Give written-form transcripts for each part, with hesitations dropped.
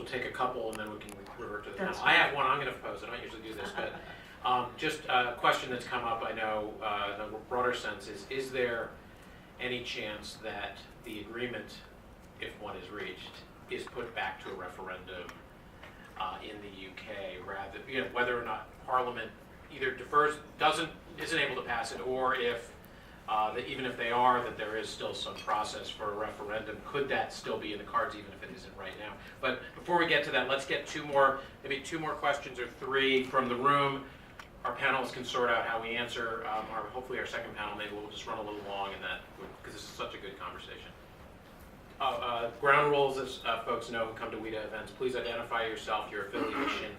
We'll take a couple and then we can revert to the panel. That's I have one I'm going to pose. I don't usually do this, but just a question that's come up, I know, in a broader sense is there any chance that the agreement, if one is reached, is put back to a referendum in the UK, rather, whether or not Parliament either defers, isn't able to pass it, or if that even if they are, that there is still some process for a referendum. Could that still be in the cards, even if it isn't right now? But before we get to that, let's get maybe two more questions or three from the room. Our panelists can sort out how we answer. Hopefully our second panel, maybe we'll just run a little long in that, because this is such a good conversation. Ground rules, as folks know who come to WITA events, please identify yourself, your affiliation,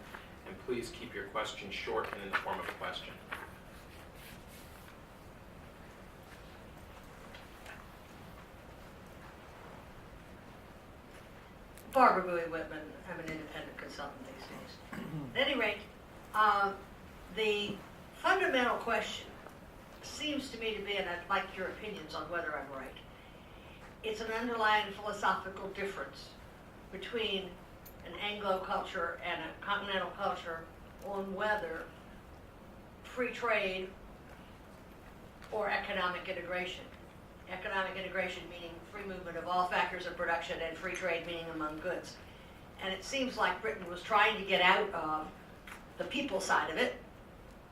and please keep your question short and in the form of a question. Barbara Bowie Whitman. I'm an independent consultant these days. At any rate, the fundamental question seems to me to be, and I'd like your opinions on whether I'm right, it's an underlying philosophical difference between an Anglo culture and a continental culture on whether free trade or economic integration. Economic integration meaning free movement of all factors of production, and free trade meaning among goods. And it seems like Britain was trying to get out of the people side of it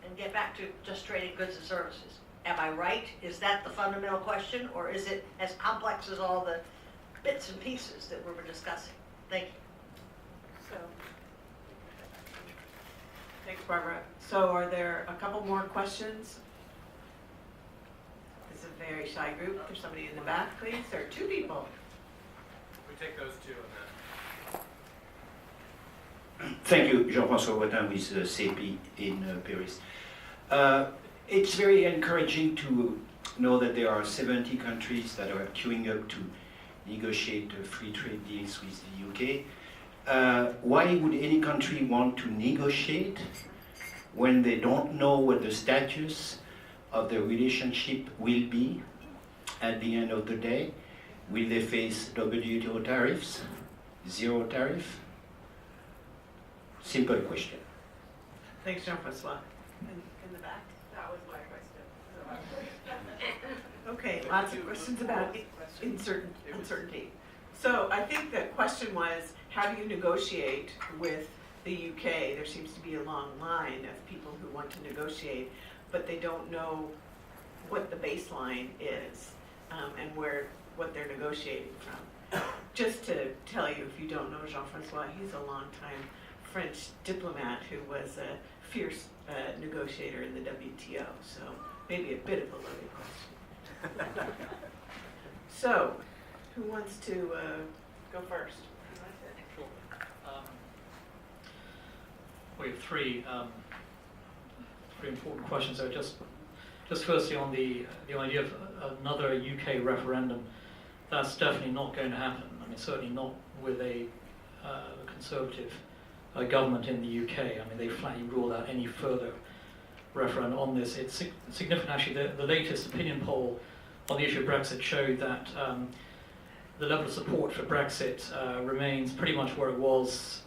and get back to just trading goods and services. Am I right? Is that the fundamental question, or is it as complex as all the bits and pieces that we were discussing? Thank you. So, thanks, Barbara. So are there a couple more questions? This is a very shy group. There's somebody in the back, please. There are two people. We take those two and then. Thank you, Jean-François Wattin with CEPI in Paris. It's very encouraging to know that there are 70 countries that are queuing up to negotiate free trade deals with the UK. Why would any country want to negotiate when they don't know what the status of the relationship will be at the end of the day? Will they face WTO tariffs, zero tariff? Simple question. Thanks, Jean-François. In the back? That was my question. Okay, lots of questions about uncertainty. So I think the question was, how do you negotiate with the UK? There seems to be a long line of people who want to negotiate, but they don't know what the baseline is and what they're negotiating from. Just to tell you, if you don't know Jean-François, he's a long-time French diplomat who was a fierce negotiator in the WTO, so maybe a bit of a loaded question. So, who wants to go first? Sure. We have three important questions. So just firstly on the idea of another UK referendum, that's definitely not going to happen. I mean, certainly not with a Conservative government in the UK. I mean, they flatly ruled out any further referendum on this. It's significant, actually. The latest opinion poll on the issue of Brexit showed that the level of support for Brexit remains pretty much where it was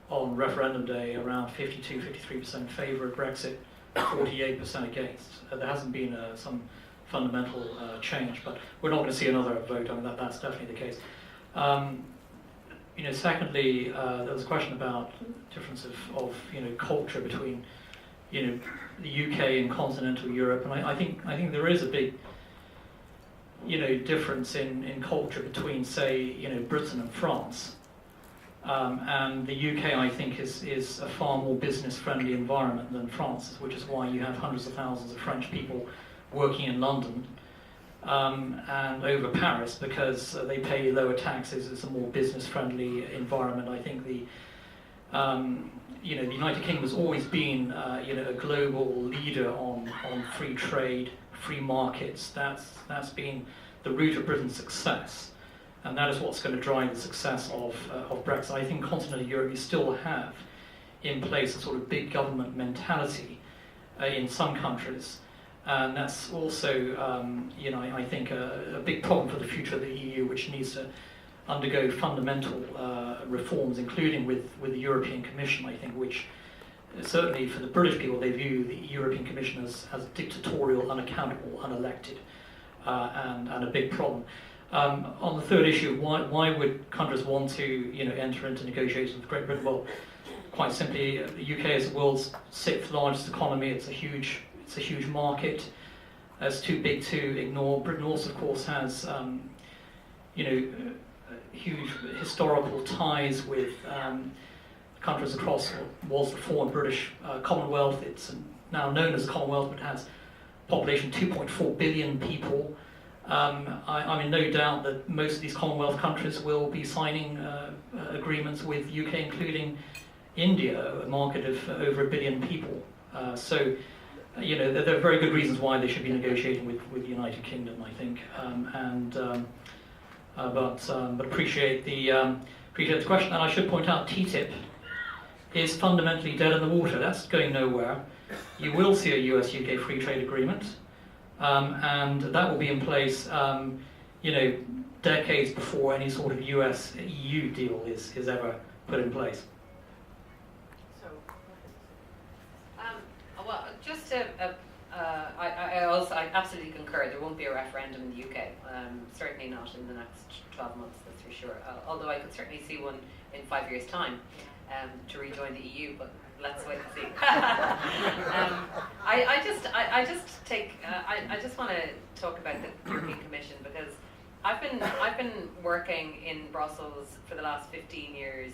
on referendum day, around 52-53% in favour of Brexit, 48% against. There hasn't been some fundamental change, but we're not going to see another vote. I mean, that's definitely the case. Secondly, there was a question about difference of culture between the UK and continental Europe, and I think there is a big difference in culture between, say, Britain and France. And the UK, I think, is a far more business-friendly environment than France, which is why you have hundreds of thousands of French people working in London and over Paris, because they pay lower taxes. It's a more business-friendly environment. I think the United Kingdom has always been a global leader on free trade, free markets. That's been the root of Britain's success. And that is what's going to drive the success of Brexit. I think continental Europe, you still have in place a sort of big government mentality in some countries. And that's also, I think, a big problem for the future of the EU, which needs to undergo fundamental reforms, including with the European Commission, I think, which certainly for the British people, they view the European Commission as dictatorial, unaccountable, unelected, and a big problem. On the third issue, why would countries want to enter into negotiations with Great Britain? Well, quite simply, the UK is the world's 6th largest economy. It's a huge market. It's too big to ignore. Britain also, of course, has huge historical ties with countries across what was the former British Commonwealth. It's now known as the Commonwealth, but it has a population of 2.4 billion people. I'm in no doubt that most of these Commonwealth countries will be signing agreements with UK, including India, a market of over 1 billion people. So there are very good reasons why they should be negotiating with the United Kingdom, I think. But appreciate the question. And I should point out, TTIP is fundamentally dead in the water. That's going nowhere. You will see a US-UK free trade agreement, and that will be in place, decades before any sort of US-EU deal is ever put in place. Well, just to, I absolutely concur. There won't be a referendum in the UK. Certainly not in the next 12 months, that's for sure. Although I could certainly see one in 5 years' time to rejoin the EU, but let's wait and see. I just want to talk about the European Commission, because I've been working in Brussels for the last 15 years.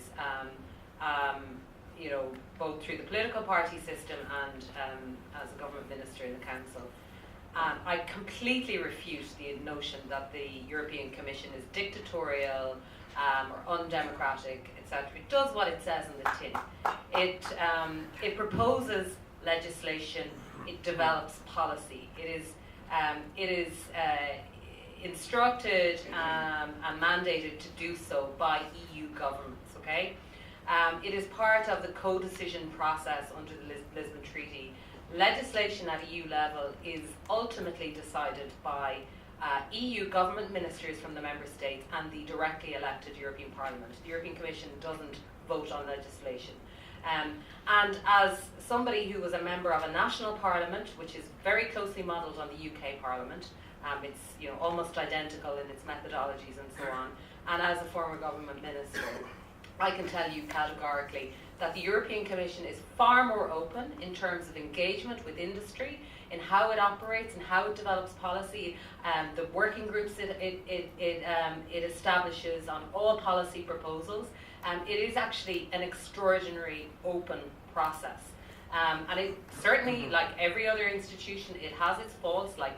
Both through the political party system and as a government minister in the council. I completely refute the notion that the European Commission is dictatorial or undemocratic, etc. It does what it says in the tin. It proposes legislation. It develops policy. It is instructed and mandated to do so by EU governments. Okay. It is part of the co-decision process under the Lisbon Treaty. Legislation at EU level is ultimately decided by EU government ministers from the member states and the directly elected European Parliament. The European Commission doesn't vote on legislation. And as somebody who was a member of a national parliament, which is very closely modelled on the UK Parliament, it's almost identical in its methodologies and so on, and as a former government minister, I can tell you categorically that the European Commission is far more open in terms of engagement with industry, in how it operates and how it develops policy, the working groups it establishes on all policy proposals. It is actually an extraordinary open process. And it certainly, like every other institution, it has its faults, like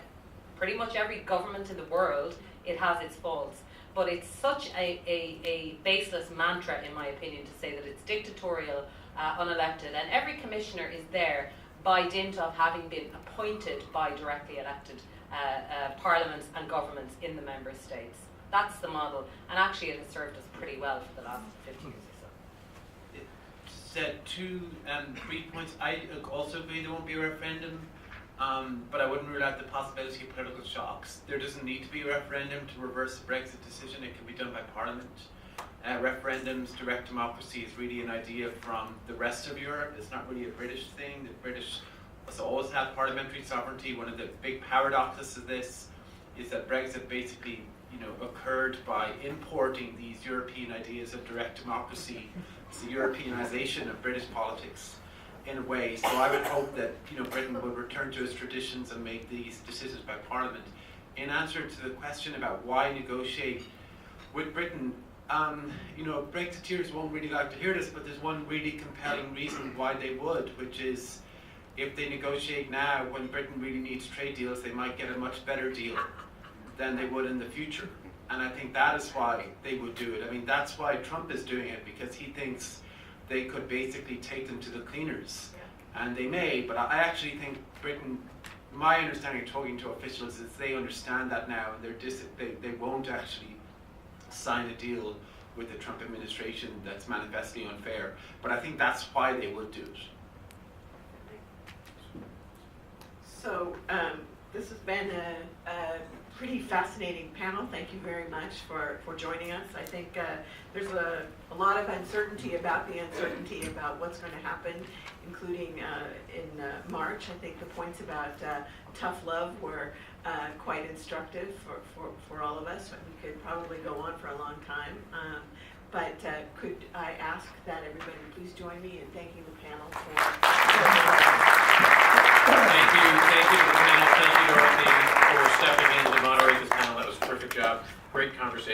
pretty much every government in the world, it has its faults. But it's such a baseless mantra, in my opinion, to say that it's dictatorial, unelected, and every commissioner is there by dint of having been appointed by directly elected parliaments and governments in the member states. That's the model, and actually it has served us pretty well for the last 50 years or so. Said two brief points. I also agree there won't be a referendum. But I wouldn't rule out the possibility of political shocks. There doesn't need to be a referendum to reverse the Brexit decision. It can be done by Parliament. Referendums, direct democracy is really an idea from the rest of Europe. It's not really a British thing. The British always have parliamentary sovereignty. One of the big paradoxes of this is that Brexit basically occurred by importing these European ideas of direct democracy. It's the Europeanization of British politics, in a way. So I would hope that Britain would return to its traditions and make these decisions by Parliament. In answer to the question about why negotiate with Britain, Brexiteers won't really like to hear this, but there's one really compelling reason why they would, which is if they negotiate now when Britain really needs trade deals, they might get a much better deal than they would in the future. And I think that is why they would do it. I mean, that's why Trump is doing it, because he thinks they could basically take them to the cleaners. And they may, but I actually think Britain, my understanding of talking to officials is they understand that now, and they won't actually sign a deal with the Trump administration that's manifestly unfair. But I think that's why they would do it. So This has been a pretty fascinating panel. Thank you very much for joining us. I think there's a lot of uncertainty about the uncertainty about what's going to happen, including in March. I think the points about tough love were quite instructive for all of us. We could probably go on for a long time. But could I ask that everybody please join me in thanking the panel for Thank you to the panel, thank you Dorothy for stepping in to moderate this panel, that was a terrific job, great conversation.